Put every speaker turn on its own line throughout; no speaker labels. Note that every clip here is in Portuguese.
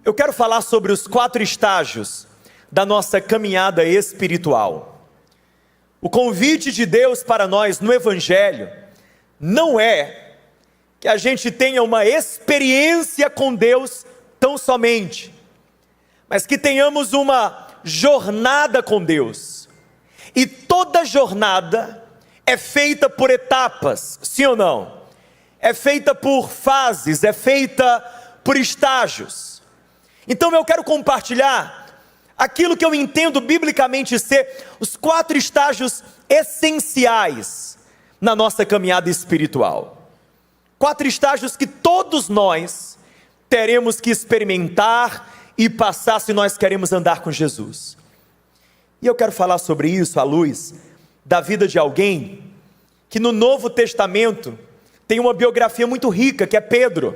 Eu quero falar sobre os 4 estágios da nossa caminhada espiritual. O convite de Deus para nós no Evangelho não é que a gente tenha uma experiência com Deus tão somente, mas que tenhamos uma jornada com Deus. E toda jornada é feita por etapas, sim ou não? É feita por fases, é feita por estágios. Então eu quero compartilhar aquilo que eu entendo biblicamente ser os 4 estágios essenciais na nossa caminhada espiritual. 4 estágios que todos nós teremos que experimentar e passar se nós queremos andar com Jesus. E eu quero falar sobre isso à luz da vida de alguém que no Novo Testamento tem uma biografia muito rica, que é Pedro.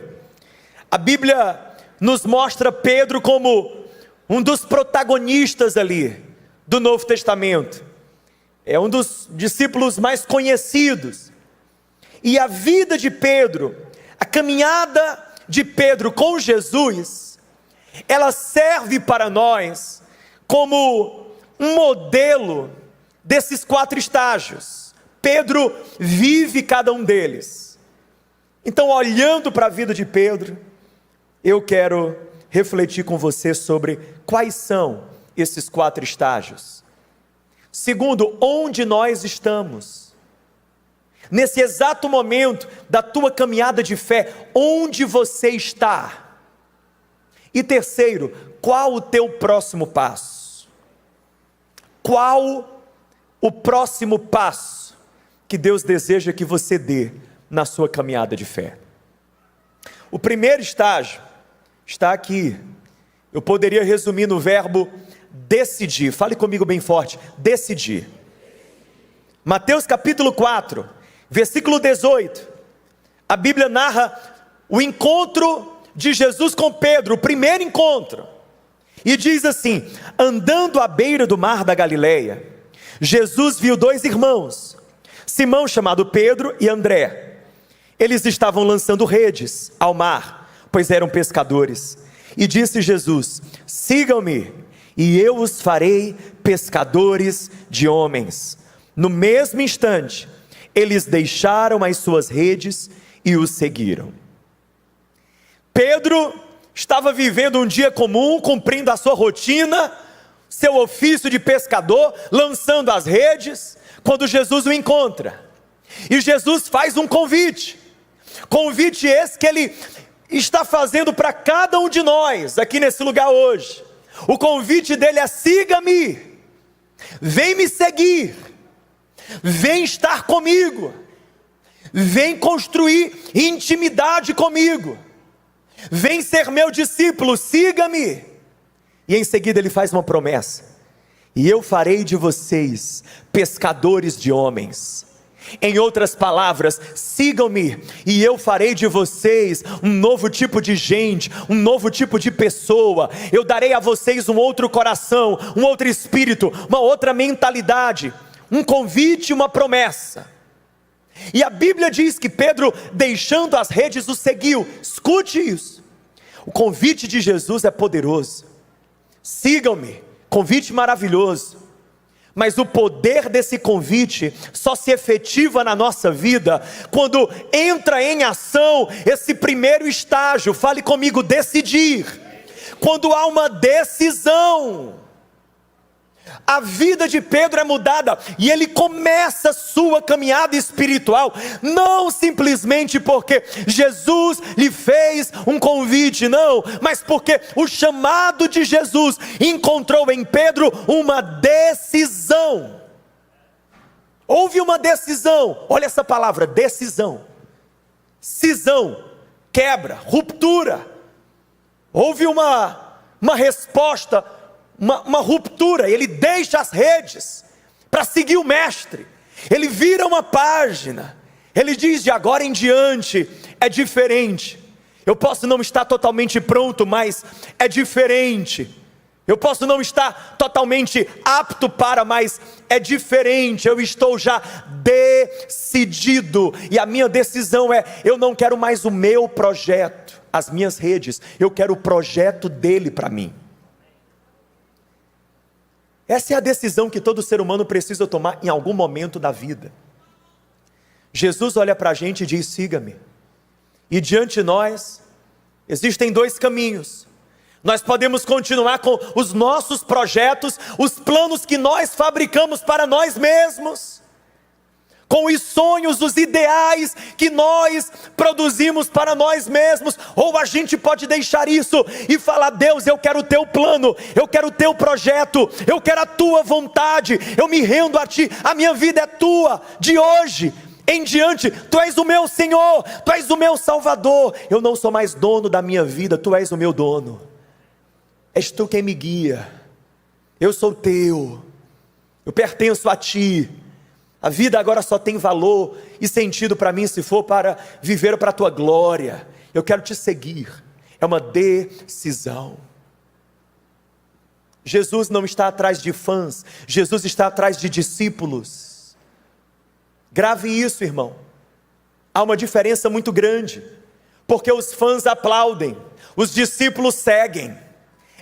A Bíblia nos mostra Pedro como um dos protagonistas ali do Novo Testamento. É um dos discípulos mais conhecidos. E a vida de Pedro, a caminhada de Pedro com Jesus, ela serve para nós como um modelo desses 4 estágios. Pedro vive cada um deles. Então, olhando para a vida de Pedro, eu quero refletir com você sobre quais são esses 4 estágios. Segundo, onde nós estamos. Nesse exato momento da tua caminhada de fé, onde você está? E terceiro, qual o teu próximo passo? Qual o próximo passo que Deus deseja que você dê na sua caminhada de fé? O primeiro estágio está aqui. Eu poderia resumir no verbo decidir. Fale comigo bem forte: decidir. Mateus capítulo 4, versículo 18. A Bíblia narra o encontro de Jesus com Pedro, o primeiro encontro. E diz assim: andando à beira do mar da Galileia, Jesus viu 2 irmãos, Simão, chamado Pedro, e André. Eles estavam lançando redes ao mar, pois eram pescadores. E disse Jesus: sigam-me, e eu os farei pescadores de homens. No mesmo instante, eles deixaram as suas redes e os seguiram. Pedro estava vivendo um dia comum, cumprindo a sua rotina, seu ofício de pescador, lançando as redes, quando Jesus o encontra. E Jesus faz um convite esse que Ele está fazendo para cada um de nós, aqui nesse lugar hoje. O convite dele é: siga-me, vem me seguir, vem estar comigo, vem construir intimidade comigo, vem ser meu discípulo, siga-me. E em seguida ele faz uma promessa: e eu farei de vocês pescadores de homens. Em outras palavras, sigam-me e eu farei de vocês um novo tipo de gente, um novo tipo de pessoa. Eu darei a vocês um outro coração, um outro espírito, uma outra mentalidade, um convite, uma promessa. E a Bíblia diz que Pedro, deixando as redes, o seguiu. Escute isso: o convite de Jesus é poderoso. Sigam-me, convite maravilhoso. Mas o poder desse convite só se efetiva na nossa vida quando entra em ação esse primeiro estágio. Fale comigo: decidir. Quando há uma decisão, a vida de Pedro é mudada e ele começa a sua caminhada espiritual, não simplesmente porque Jesus lhe fez um convite, não, mas porque o chamado de Jesus encontrou em Pedro uma decisão. Houve uma decisão. Olha essa palavra: decisão. Cisão, quebra, ruptura. Houve uma resposta, uma ruptura. Ele deixa as redes para seguir o mestre. Ele vira uma página. Ele diz: de agora em diante é diferente. Eu posso não estar totalmente pronto, mas é diferente. Eu posso não estar totalmente apto para, mas é diferente. Eu estou já decidido. E a minha decisão é: eu não quero mais o meu projeto, as minhas redes. Eu quero o projeto dele para mim. Essa é a decisão que todo ser humano precisa tomar em algum momento da vida. Jesus olha para a gente e diz: siga-me. E diante de nós existem dois caminhos. Nós podemos continuar com os nossos projetos, os planos que nós fabricamos para nós mesmos, com os sonhos, os ideais que nós produzimos para nós mesmos. Ou a gente pode deixar isso e falar: Deus, eu quero o teu plano, eu quero o teu projeto, eu quero a tua vontade, eu me rendo a ti, a minha vida é tua, de hoje em diante, tu és o meu Senhor, tu és o meu Salvador. Eu não sou mais dono da minha vida, tu és o meu dono. És tu quem me guia, eu sou teu, eu pertenço a ti. A vida agora só tem valor e sentido para mim se for para viver para a tua glória. Eu quero te seguir, é uma decisão. Jesus não está atrás de fãs, Jesus está atrás de discípulos. Grave isso, irmão. Há uma diferença muito grande, porque os fãs aplaudem, os discípulos seguem.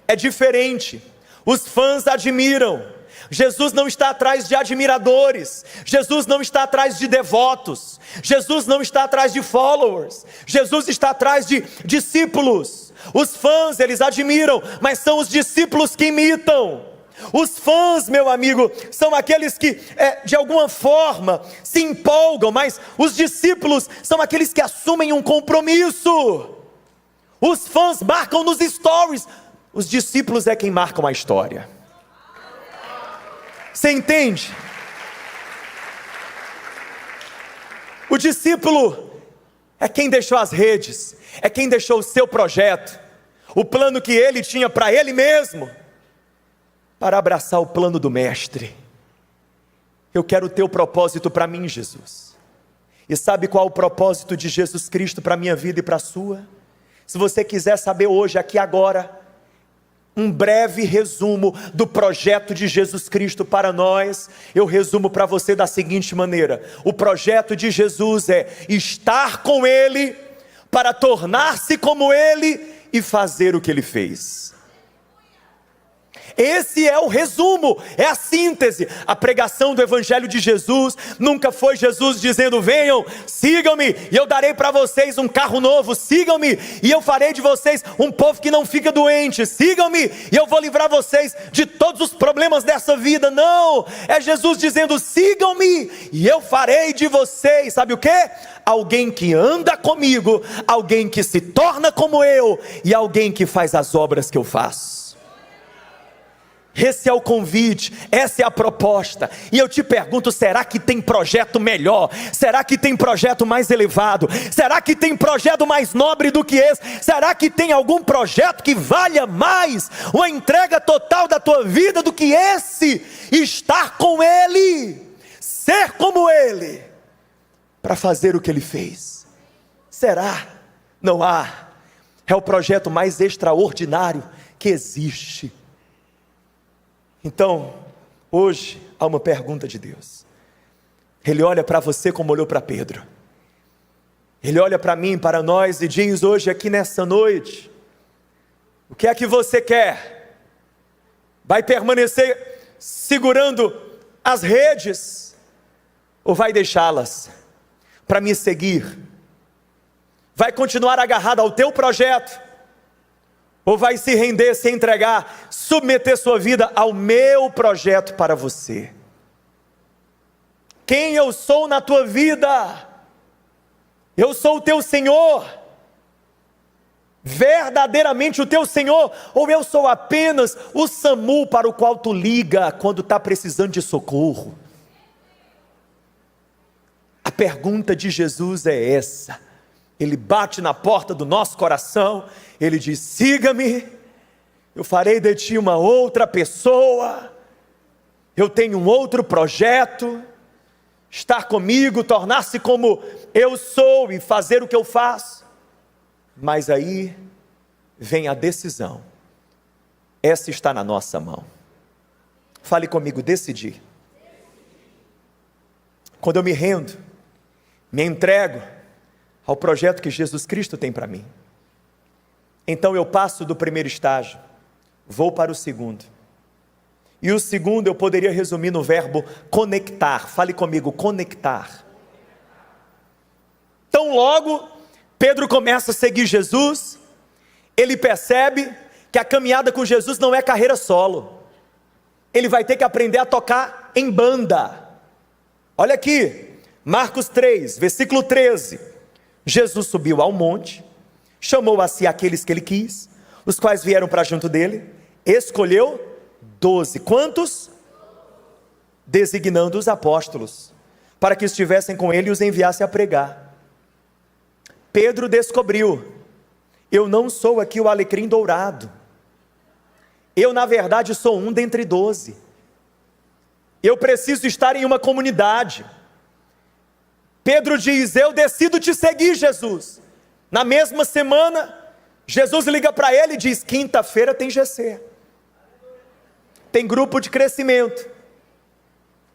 É diferente. Os fãs admiram. Jesus não está atrás de admiradores. Jesus não está atrás de devotos. Jesus não está atrás de followers. Jesus está atrás de discípulos. Os fãs, eles admiram, mas são os discípulos que imitam. Os fãs, meu amigo, são aqueles que de alguma forma se empolgam, mas os discípulos são aqueles que assumem um compromisso. Os fãs marcam nos stories, os discípulos é quem marcam a história. Você entende? O discípulo é quem deixou as redes, é quem deixou o seu projeto, o plano que ele tinha para ele mesmo, para abraçar o plano do mestre. Eu quero o teu propósito para mim, Jesus. E sabe qual é o propósito de Jesus Cristo para a minha vida e para a sua? Se você quiser saber hoje, aqui agora, um breve resumo do projeto de Jesus Cristo para nós, eu resumo para você da seguinte maneira: o projeto de Jesus é estar com Ele, para tornar-se como Ele e fazer o que Ele fez. Esse é o resumo, é a síntese. A pregação do Evangelho de Jesus nunca foi Jesus dizendo: venham, sigam-me e eu darei para vocês um carro novo, sigam-me e eu farei de vocês um povo que não fica doente, sigam-me e eu vou livrar vocês de todos os problemas dessa vida. Não, é Jesus dizendo: sigam-me e eu farei de vocês, sabe o que? Alguém que anda comigo, alguém que se torna como eu e alguém que faz as obras que eu faço. Esse é o convite, essa é a proposta. E eu te pergunto: será que tem projeto melhor? Será que tem projeto mais elevado? Será que tem projeto mais nobre do que esse? Será que tem algum projeto que valha mais uma entrega total da tua vida do que esse? Estar com Ele, ser como Ele, para fazer o que Ele fez. Será? Não há. É o projeto mais extraordinário que existe. Então, hoje há uma pergunta de Deus. Ele olha para você como olhou para Pedro. Ele olha para mim, para nós e diz hoje aqui nessa noite: o que é que você quer? Vai permanecer segurando as redes ou vai deixá-las para me seguir? Vai continuar agarrado ao teu projeto? Ou vai se render, se entregar, submeter sua vida ao meu projeto para você? Quem eu sou na tua vida? Eu sou o teu Senhor, verdadeiramente o teu Senhor, ou eu sou apenas o SAMU para o qual tu liga quando está precisando de socorro? A pergunta de Jesus é essa. Ele bate na porta do nosso coração, Ele diz: siga-me, eu farei de ti uma outra pessoa, eu tenho um outro projeto, estar comigo, tornar-se como eu sou e fazer o que eu faço. Mas aí vem a decisão: essa está na nossa mão. Fale comigo, decidir. Quando eu me rendo, me entrego ao projeto que Jesus Cristo tem para mim, então eu passo do primeiro estágio, vou para o segundo. E o segundo eu poderia resumir no verbo conectar. Fale comigo, conectar. Tão logo Pedro começa a seguir Jesus, ele percebe que a caminhada com Jesus não é carreira solo. Ele vai ter que aprender a tocar em banda. Olha aqui, Marcos 3, versículo 13. Jesus subiu ao monte, chamou a si aqueles que ele quis, os quais vieram para junto dele, escolheu 12. Quantos? Designando os apóstolos, para que estivessem com ele e os enviasse a pregar. Pedro descobriu: eu não sou aqui o alecrim dourado, eu na verdade sou um dentre 12, eu preciso estar em uma comunidade. Pedro diz: eu decido te seguir, Jesus. Na mesma semana, Jesus liga para ele e diz: quinta-feira tem GC, tem grupo de crescimento.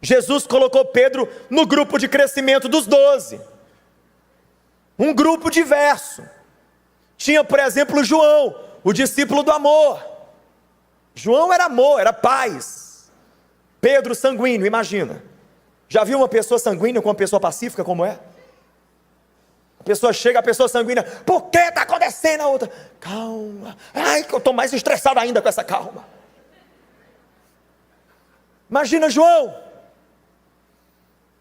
Jesus colocou Pedro no grupo de crescimento dos 12, um grupo diverso. Tinha, por exemplo, João, o discípulo do amor. João era amor, era paz. Pedro, sanguíneo, imagina. Já viu uma pessoa sanguínea com uma pessoa pacífica como é? A pessoa chega, a pessoa sanguínea: por que está acontecendo? A outra: calma. Ai, que eu estou mais estressado ainda com essa calma. Imagina João.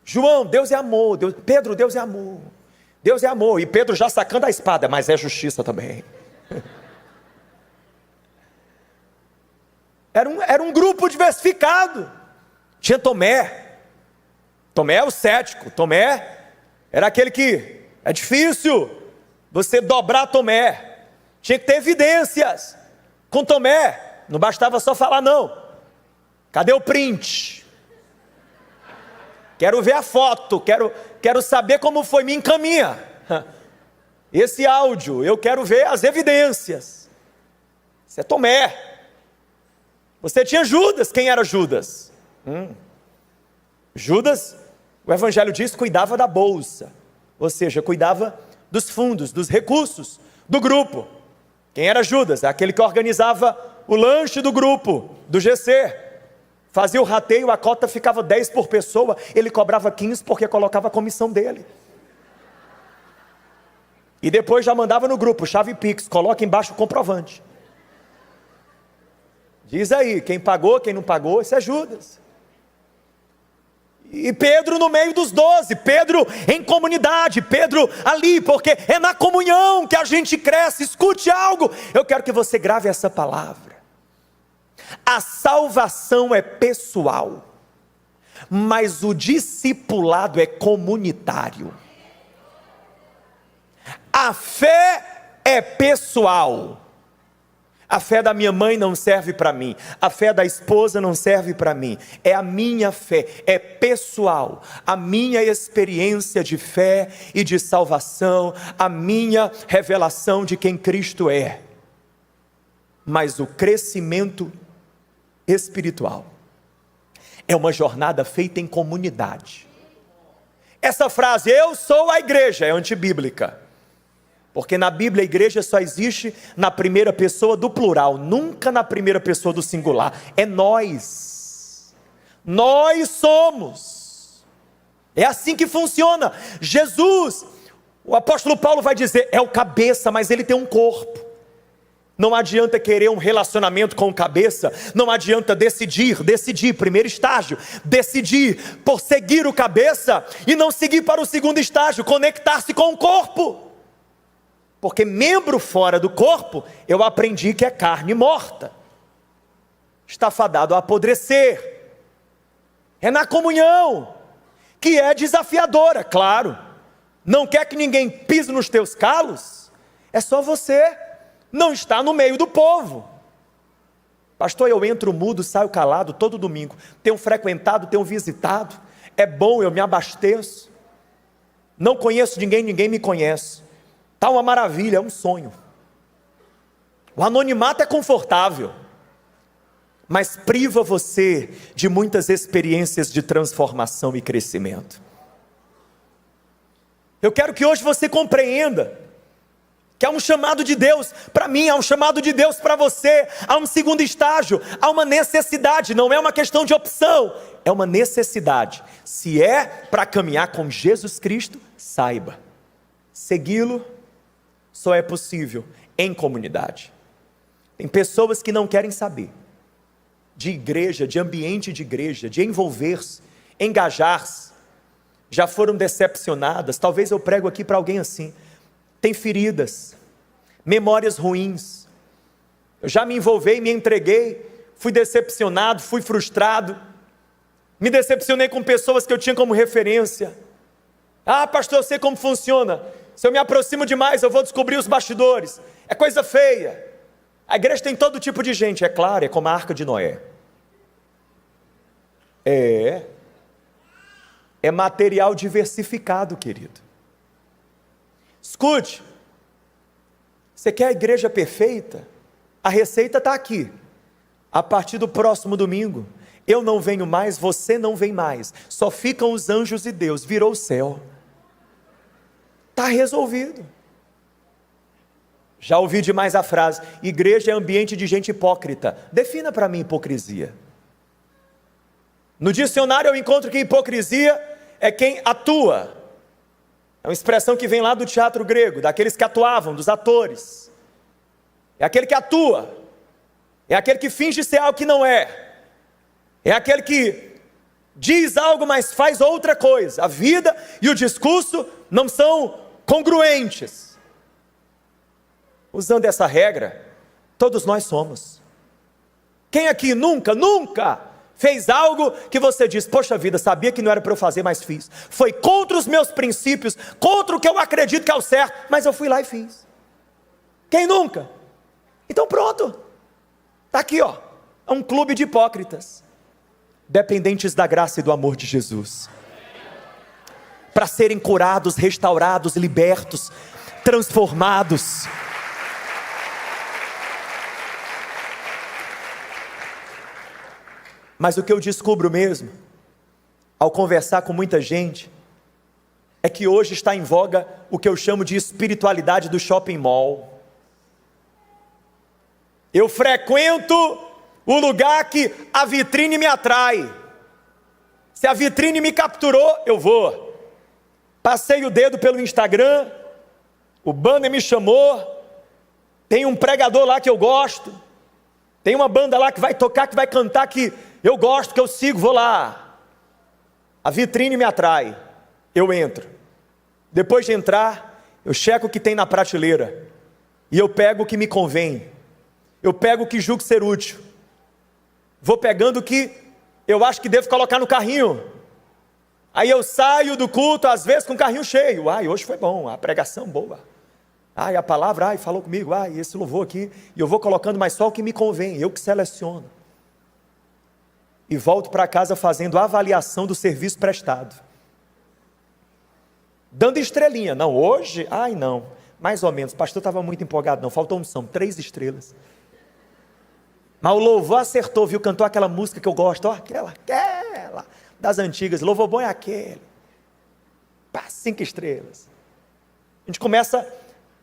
João, Deus é amor. Pedro, Deus é amor. Deus é amor. E Pedro já sacando a espada, mas é justiça também. Era um grupo diversificado. Tinha Tomé. Tomé é o cético. Tomé era aquele que é difícil você dobrar Tomé. Tinha que ter evidências. Com Tomé não bastava só falar não. Cadê o print? Quero ver a foto, quero saber como foi, me encaminha esse áudio, eu quero ver as evidências. Isso é Tomé. Você tinha Judas. Quem era Judas? Judas, o evangelho diz, cuidava da bolsa, ou seja, cuidava dos fundos, dos recursos do grupo. Quem era Judas? Aquele que organizava o lanche do grupo, do GC. Fazia o rateio, a cota ficava 10 por pessoa, ele cobrava 15 porque colocava a comissão dele. E depois já mandava no grupo, chave Pix, coloca embaixo o comprovante. Diz aí, quem pagou, quem não pagou, isso é Judas. E Pedro no meio dos 12, Pedro em comunidade, Pedro ali, porque é na comunhão que a gente cresce. Escute algo, eu quero que você grave essa palavra. A salvação é pessoal, mas o discipulado é comunitário. A fé é pessoal. A fé da minha mãe não serve para mim, a fé da esposa não serve para mim, é a minha fé, é pessoal, a minha experiência de fé e de salvação, a minha revelação de quem Cristo é. Mas o crescimento espiritual é uma jornada feita em comunidade. Essa frase, eu sou a igreja, é antibíblica. Porque na Bíblia a igreja só existe na primeira pessoa do plural, nunca na primeira pessoa do singular. É nós. Nós somos. É assim que funciona. Jesus, o apóstolo Paulo vai dizer, é o cabeça, mas ele tem um corpo. Não adianta querer um relacionamento com o cabeça, não adianta decidir, primeiro estágio, decidir por seguir o cabeça e não seguir para o segundo estágio, conectar-se com o corpo. Porque membro fora do corpo, eu aprendi que é carne morta, está fadado a apodrecer. É na comunhão, que é desafiadora, claro. Não quer que ninguém pise nos teus calos? É só você não estar no meio do povo. Pastor, eu entro mudo, saio calado todo domingo. Tenho frequentado, tenho visitado. É bom, eu me abasteço. Não conheço ninguém, ninguém me conhece. Está uma maravilha, é um sonho. O anonimato é confortável. mas priva você de muitas experiências de transformação e crescimento. Eu quero que hoje você compreenda que há um chamado de Deus para mim, há um chamado de Deus para você, há um segundo estágio, há uma necessidade, não é uma questão de opção, é uma necessidade. Se é para caminhar com Jesus Cristo, saiba, segui-lo só é possível em comunidade. Tem pessoas que não querem saber de igreja, de ambiente de igreja, de envolver-se, engajar-se, já foram decepcionadas. Talvez eu prego aqui para alguém assim, tem feridas, memórias ruins, eu já me envolvi, me entreguei, fui decepcionado, fui frustrado, me decepcionei com pessoas que eu tinha como referência. Ah, pastor, eu sei como funciona, se eu me aproximo demais eu vou descobrir os bastidores, é coisa feia. A igreja tem todo tipo de gente, é claro, é como a Arca de Noé. É material diversificado, querido. Escute, você quer a igreja perfeita? A receita está aqui. A partir do próximo domingo, eu não venho mais, você não vem mais, só ficam os anjos e Deus, virou o céu. Está resolvido. Já ouvi demais a frase, igreja é ambiente de gente hipócrita. Defina para mim hipocrisia. No dicionário eu encontro que hipocrisia é quem atua. É uma expressão que vem lá do teatro grego, daqueles que atuavam, dos atores. É aquele que atua, é aquele que finge ser algo que não é, é aquele que diz algo, mas faz outra coisa. A vida e o discurso não são congruentes. Usando essa regra, todos nós somos. Quem aqui nunca fez algo que você diz, poxa vida, sabia que não era para eu fazer, mas fiz. Foi contra os meus princípios, contra o que eu acredito que é o certo, mas eu fui lá e fiz. Quem nunca? Então pronto, está aqui, ó, é um clube de hipócritas, dependentes da graça e do amor de Jesus, para serem curados, restaurados, libertos, transformados. Mas o que eu descubro mesmo, ao conversar com muita gente, é que hoje está em voga o que eu chamo de espiritualidade do shopping mall. Eu frequento o lugar que a vitrine me atrai. Se a vitrine me capturou, eu vou. Passei o dedo pelo Instagram, o banner me chamou, tem um pregador lá que eu gosto, tem uma banda lá que vai tocar, que vai cantar, que eu gosto, que eu sigo, vou lá. A vitrine me atrai, eu entro. Depois de entrar, eu checo o que tem na prateleira, e eu pego o que me convém, eu pego o que julgo ser útil, vou pegando o que eu acho que devo colocar no carrinho. Aí eu saio do culto, às vezes com o carrinho cheio. Ai, hoje foi bom, a pregação boa. Ai, a palavra, ai, falou comigo, ai, esse louvor aqui. E eu vou colocando mais só o que me convém, eu que seleciono. E volto para casa fazendo a avaliação do serviço prestado. Dando estrelinha. Não, hoje, ai não, mais ou menos, o pastor estava muito empolgado, não, faltou unção, 3 estrelas. Mas o louvor acertou, viu, cantou aquela música que eu gosto, ó, aquela, das antigas, louvor bom é aquele. Pá, 5 estrelas. A gente começa,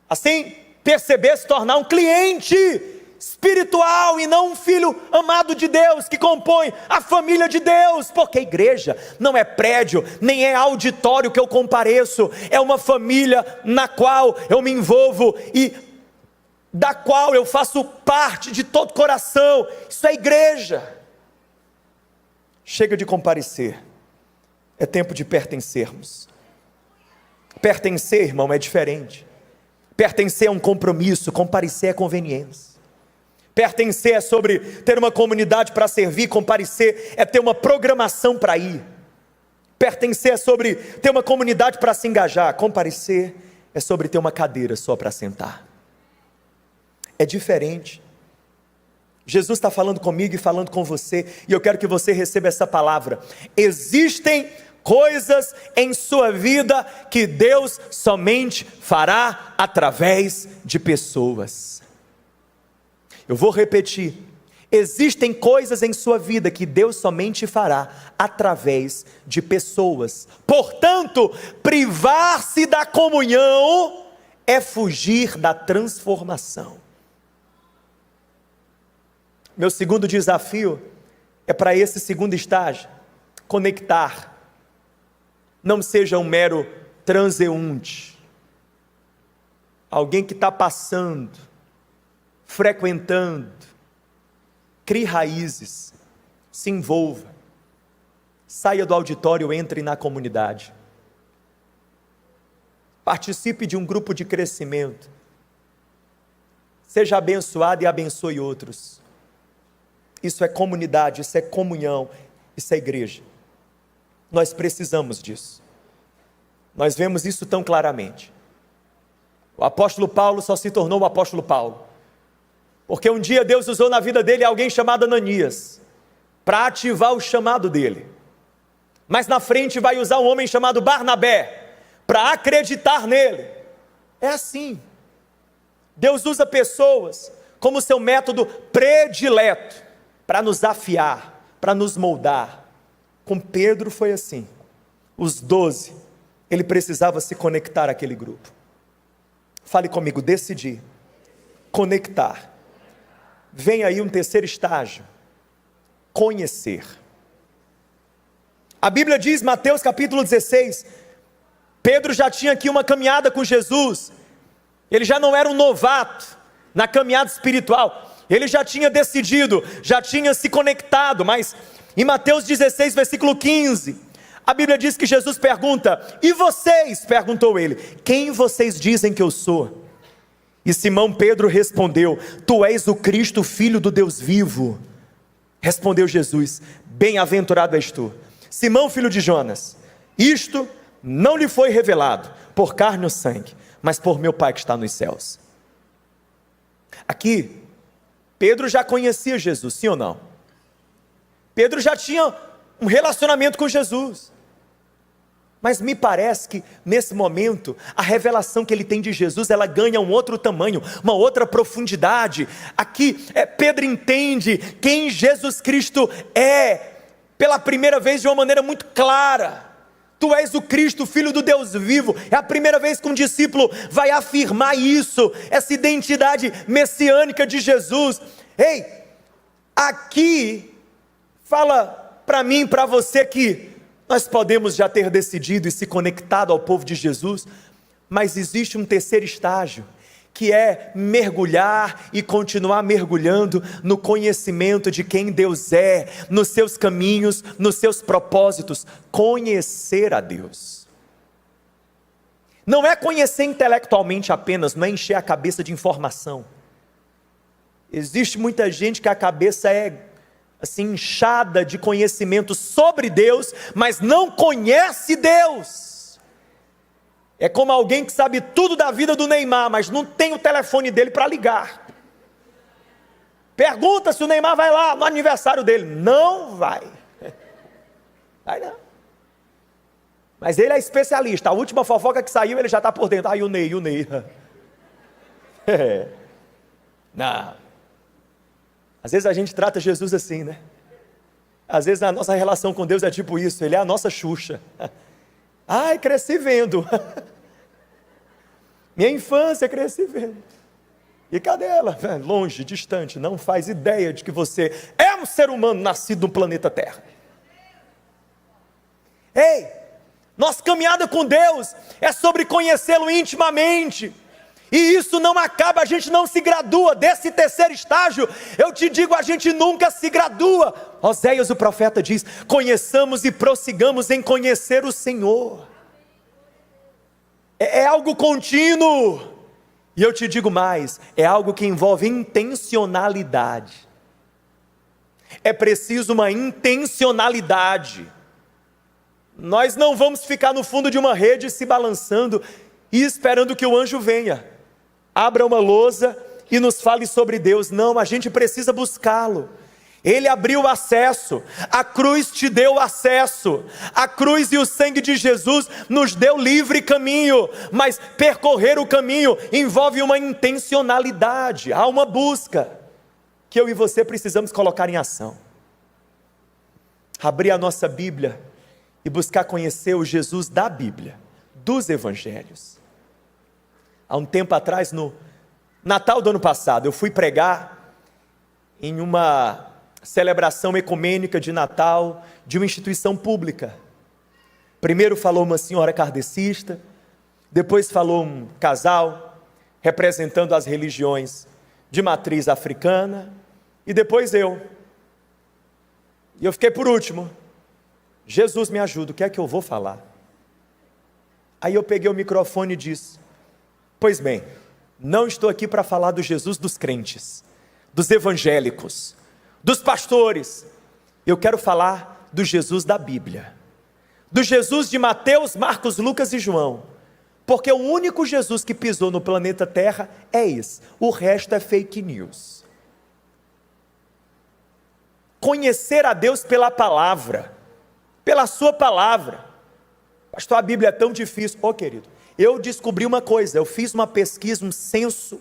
assim, perceber, se tornar um cliente espiritual e não um filho amado de Deus, que compõe a família de Deus, porque a igreja não é prédio, nem é auditório que eu compareço, é uma família na qual eu me envolvo e da qual eu faço parte de todo coração. Isso é igreja. Chega de comparecer, é tempo de pertencermos. Pertencer, irmão, é diferente. Pertencer é um compromisso, comparecer é conveniência. Pertencer é sobre ter uma comunidade para servir, comparecer é ter uma programação para ir. Pertencer é sobre ter uma comunidade para se engajar, comparecer é sobre ter uma cadeira só para sentar. É diferente. Jesus está falando comigo e falando com você, e eu quero que você receba essa palavra. Existem coisas em sua vida que Deus somente fará através de pessoas. Eu vou repetir. Existem coisas em sua vida que Deus somente fará através de pessoas. Portanto, privar-se da comunhão é fugir da transformação. Meu segundo desafio é para esse segundo estágio: conectar. Não seja um mero transeunte, alguém que está passando, frequentando. Crie raízes, se envolva, saia do auditório, entre na comunidade, participe de um grupo de crescimento, seja abençoado e abençoe outros. Isso é comunidade, isso é comunhão, isso é igreja. Nós precisamos disso. Nós vemos isso tão claramente. O apóstolo Paulo só se tornou o apóstolo Paulo porque um dia Deus usou na vida dele alguém chamado Ananias para ativar o chamado dele. Mas na frente vai usar um homem chamado Barnabé para acreditar nele. É assim. Deus usa pessoas como seu método predileto para nos afiar, para nos moldar. Com Pedro foi assim. Os 12, ele precisava se conectar àquele grupo. Fale comigo: decidir, conectar. Vem aí um terceiro estágio: conhecer. A Bíblia diz, Mateus capítulo 16, Pedro já tinha aqui uma caminhada com Jesus, ele já não era um novato na caminhada espiritual, ele já tinha decidido, já tinha se conectado. Mas em Mateus 16, versículo 15, a Bíblia diz que Jesus pergunta: e vocês? Perguntou ele: quem vocês dizem que eu sou? E Simão Pedro respondeu: tu és o Cristo, filho do Deus vivo. Respondeu Jesus: bem-aventurado és tu, Simão, filho de Jonas, isto não lhe foi revelado por carne ou sangue, mas por meu Pai que está nos céus. Aqui, Pedro já conhecia Jesus, sim ou não? Pedro já tinha um relacionamento com Jesus. Mas me parece que nesse momento, a revelação que ele tem de Jesus, ela ganha um outro tamanho, uma outra profundidade. Aqui, Pedro entende quem Jesus Cristo é, pela primeira vez de uma maneira muito clara. Tu és o Cristo, filho do Deus vivo. É a primeira vez que um discípulo vai afirmar isso, essa identidade messiânica de Jesus. Ei, aqui, fala para mim, para você que nós podemos já ter decidido e se conectado ao povo de Jesus, mas existe um terceiro estágio, que é mergulhar e continuar mergulhando no conhecimento de quem Deus é, nos seus caminhos, nos seus propósitos. Conhecer a Deus. Não é conhecer intelectualmente apenas, não é encher a cabeça de informação. Existe muita gente que a cabeça é assim, inchada de conhecimento sobre Deus, mas não conhece Deus. É como alguém que sabe tudo da vida do Neymar, mas não tem o telefone dele para ligar. Pergunta se o Neymar vai lá no aniversário dele. Não vai. Vai não. Mas ele é especialista. A última fofoca que saiu, ele já está por dentro. Ai, o Ney. Não. Às vezes a gente trata Jesus assim, né? Às vezes a nossa relação com Deus é tipo isso, ele é a nossa Xuxa. Ai, cresci vendo. Minha infância cresci vendo. E cadê ela? Longe, distante, não faz ideia de que você é um ser humano nascido no planeta Terra. Ei, nossa caminhada com Deus é sobre conhecê-lo intimamente. E isso não acaba, a gente não se gradua desse terceiro estágio. Eu te digo, a gente nunca se gradua. Oséias o profeta diz: conheçamos e prossigamos em conhecer o Senhor. É algo contínuo. E eu te digo mais, é algo que envolve intencionalidade. É preciso uma intencionalidade. Nós não vamos ficar no fundo de uma rede se balançando e esperando que o anjo venha, abra uma lousa e nos fale sobre Deus. Não, a gente precisa buscá-lo. Ele abriu o acesso, a cruz te deu acesso, a cruz e o sangue de Jesus nos deu livre caminho, mas percorrer o caminho envolve uma intencionalidade, há uma busca. que eu e você precisamos colocar em ação. Abrir a nossa Bíblia e buscar conhecer o Jesus da Bíblia, dos Evangelhos. Há um tempo atrás, no Natal do ano passado, eu fui pregar em uma celebração ecumênica de Natal de uma instituição pública. Primeiro falou uma senhora kardecista, depois falou um casal representando as religiões de matriz africana, e depois eu. E eu fiquei por último. Jesus me ajuda, o que é que eu vou falar? Aí eu peguei o microfone e disse: pois bem, não estou aqui para falar do Jesus dos crentes, dos evangélicos, dos pastores. Eu quero falar do Jesus da Bíblia, do Jesus de Mateus, Marcos, Lucas e João, porque o único Jesus que pisou no planeta Terra é esse, o resto é fake news. Conhecer a Deus pela palavra, pela sua palavra. Pastor, a Bíblia é tão difícil. Querido, eu descobri uma coisa, eu fiz uma pesquisa, um censo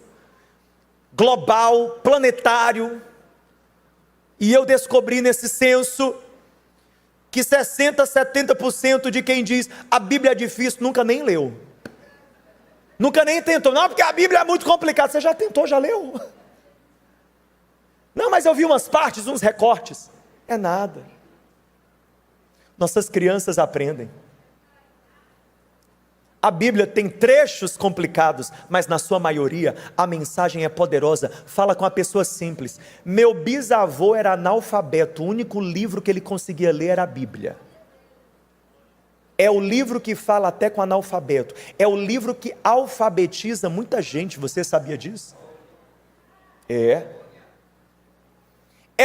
global, planetário, e eu descobri nesse censo que 60%, 70% de quem diz a Bíblia é difícil, nunca nem leu. Nunca nem tentou. Não, porque a Bíblia é muito complicada. Você já tentou, já leu? Não, mas eu vi umas partes, uns recortes. É nada. Nossas crianças aprendem. A Bíblia tem trechos complicados, mas na sua maioria a mensagem é poderosa. Fala com a pessoa simples. Meu bisavô era analfabeto, o único livro que ele conseguia ler era a Bíblia. É o livro que fala até com analfabeto. É o livro que alfabetiza muita gente. Você sabia disso? É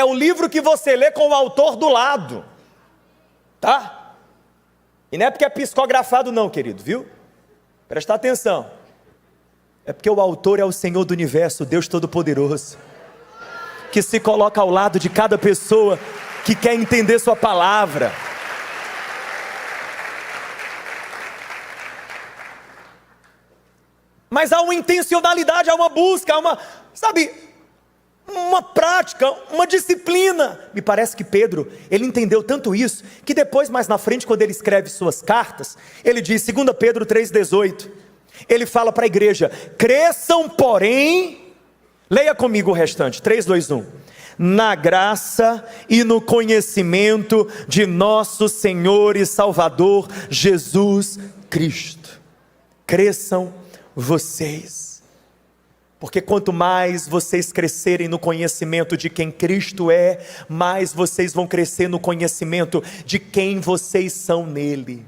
o livro que você lê com o autor do lado, tá? E não é porque é psicografado não, querido, viu? Presta atenção. É porque o autor é o Senhor do Universo, Deus Todo-Poderoso, que se coloca ao lado de cada pessoa que quer entender sua palavra. Mas há uma intencionalidade, há uma busca, há uma, uma prática, uma disciplina. Me parece que Pedro, ele entendeu tanto isso, que depois, mais na frente, quando ele escreve suas cartas, ele diz, 2 Pedro 3,18, ele fala para a igreja, cresçam porém, leia comigo o restante, 3, 2, 1, na graça e no conhecimento de nosso Senhor e Salvador, Jesus Cristo. Cresçam vocês, porque quanto mais vocês crescerem no conhecimento de quem Cristo é, mais vocês vão crescer no conhecimento de quem vocês são nele,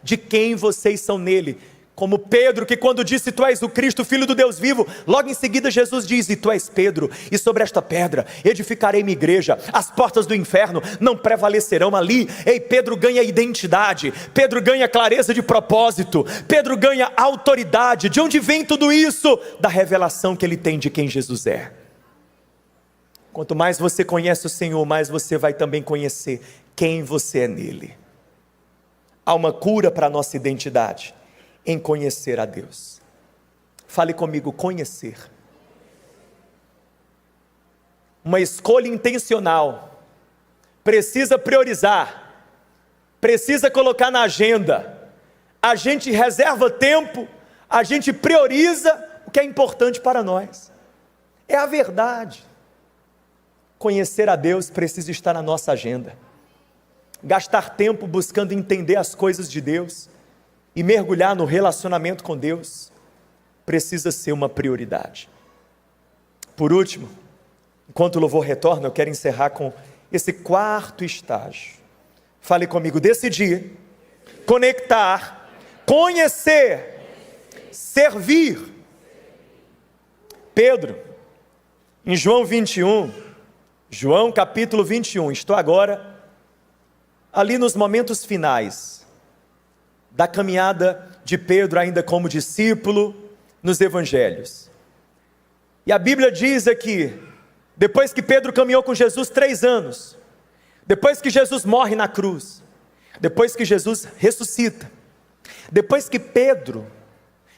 de quem vocês são nele, como Pedro, que quando disse, tu és o Cristo, Filho do Deus vivo, logo em seguida Jesus diz, e tu és Pedro, e sobre esta pedra edificarei minha igreja, as portas do inferno não prevalecerão ali. Ei, Pedro ganha identidade, Pedro ganha clareza de propósito, Pedro ganha autoridade. De onde vem tudo isso? Da revelação que ele tem de quem Jesus é. Quanto mais você conhece o Senhor, mais você vai também conhecer quem você é nele. Há uma cura para a nossa identidade em conhecer a Deus. Fale comigo, conhecer. Uma escolha intencional. Precisa priorizar. Precisa colocar na agenda. A gente reserva tempo, a gente prioriza o que é importante para nós. É a verdade. Conhecer a Deus precisa estar na nossa agenda. Gastar tempo buscando entender as coisas de Deus e mergulhar no relacionamento com Deus, precisa ser uma prioridade. Por último, enquanto o louvor retorna, eu quero encerrar com esse quarto estágio. Fale comigo, decidir, conectar, conhecer, servir. Pedro, em João 21, João capítulo 21, estou agora ali nos momentos finais da caminhada de Pedro ainda como discípulo nos evangelhos. E a Bíblia diz aqui, depois que Pedro caminhou com Jesus 3 anos, depois que Jesus morre na cruz, depois que Jesus ressuscita, depois que Pedro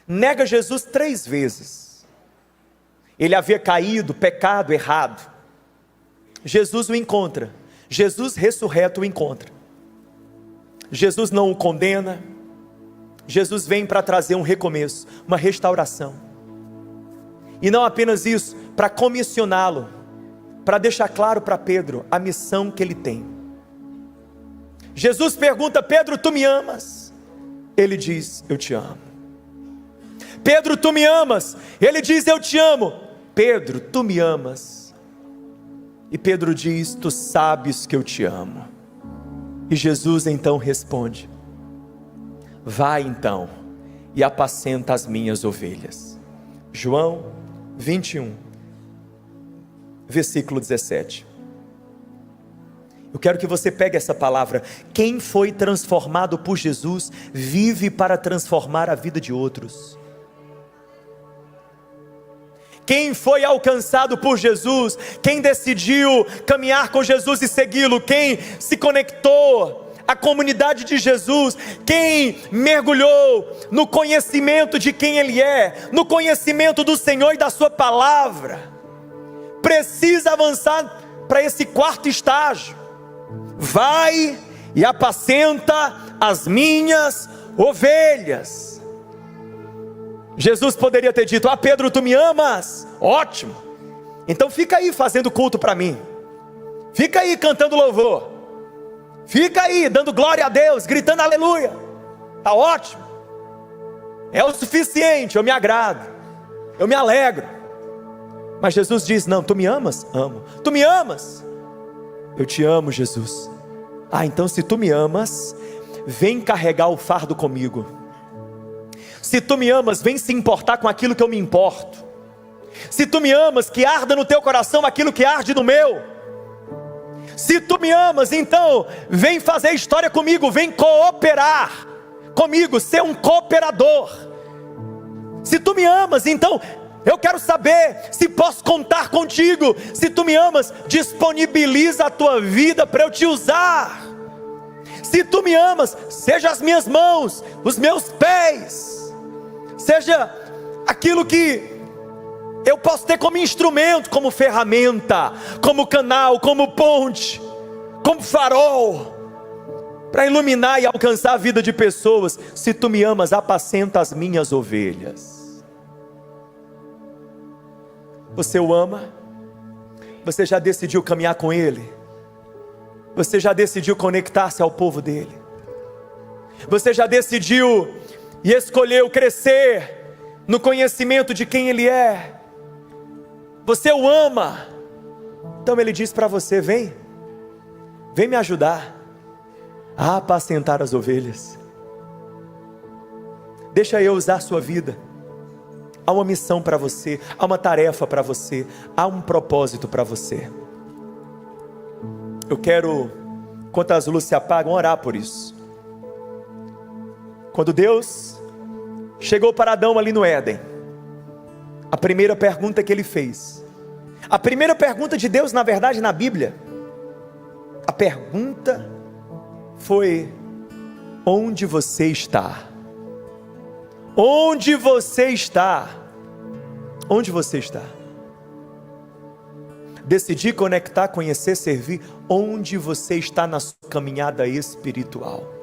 nega Jesus 3 vezes, Ele havia caído, pecado, errado. Jesus o encontra. Jesus ressurreto o encontra. Jesus não o condena. Jesus vem para trazer um recomeço, uma restauração. E não apenas isso, para comissioná-lo, para deixar claro para Pedro a missão que ele tem. Jesus pergunta: Pedro, tu me amas? Ele diz: eu te amo. Pedro, tu me amas? Ele diz: eu te amo. Pedro, tu me amas? E Pedro diz: tu sabes que eu te amo. E Jesus então responde: vai então e apacenta as minhas ovelhas. João 21, versículo 17. Eu quero que você pegue essa palavra. Quem foi transformado por Jesus, vive para transformar a vida de outros. Quem foi alcançado por Jesus, quem decidiu caminhar com Jesus e segui-lo, quem se conectou à comunidade de Jesus, quem mergulhou no conhecimento de quem Ele é, no conhecimento do Senhor e da sua palavra, precisa avançar para esse quarto estágio. Vai e apacenta as minhas ovelhas. Jesus poderia ter dito: ah, Pedro, tu me amas? Ótimo, então fica aí fazendo culto para mim, fica aí cantando louvor, fica aí dando glória a Deus, gritando aleluia, está ótimo, é o suficiente, eu me agrado, eu me alegro. Mas Jesus diz: não, tu me amas? Amo. Tu me amas? Eu te amo, Jesus. Ah, então se tu me amas, vem carregar o fardo comigo. Se tu me amas, vem se importar com aquilo que eu me importo. Se tu me amas, que arda no teu coração aquilo que arde no meu. Se tu me amas, então vem fazer história comigo, vem cooperar comigo, ser um cooperador. Se tu me amas, então eu quero saber se posso contar contigo. Se tu me amas, disponibiliza a tua vida para eu te usar. Se tu me amas, seja as minhas mãos, os meus pés, seja aquilo que eu posso ter como instrumento, como ferramenta, como canal, como ponte, como farol, para iluminar e alcançar a vida de pessoas. Se tu me amas, apacenta as minhas ovelhas. Você o ama? Você já decidiu caminhar com Ele? Você já decidiu conectar-se ao povo dEle? Você já decidiu e escolheu crescer no conhecimento de quem Ele é? Você o ama? Então Ele diz para você: vem me ajudar a apacentar as ovelhas. Deixa eu usar a sua vida. Há uma missão para você, há uma tarefa para você, há um propósito para você. Eu quero, enquanto as luzes se apagam, orar por isso. Quando Deus chegou para Adão ali no Éden, a primeira pergunta que Ele fez, a primeira pergunta de Deus, na verdade, na Bíblia, a pergunta foi: onde você está? Onde você está? Onde você está? Decidir, conectar, conhecer, servir. Onde você está na sua caminhada espiritual?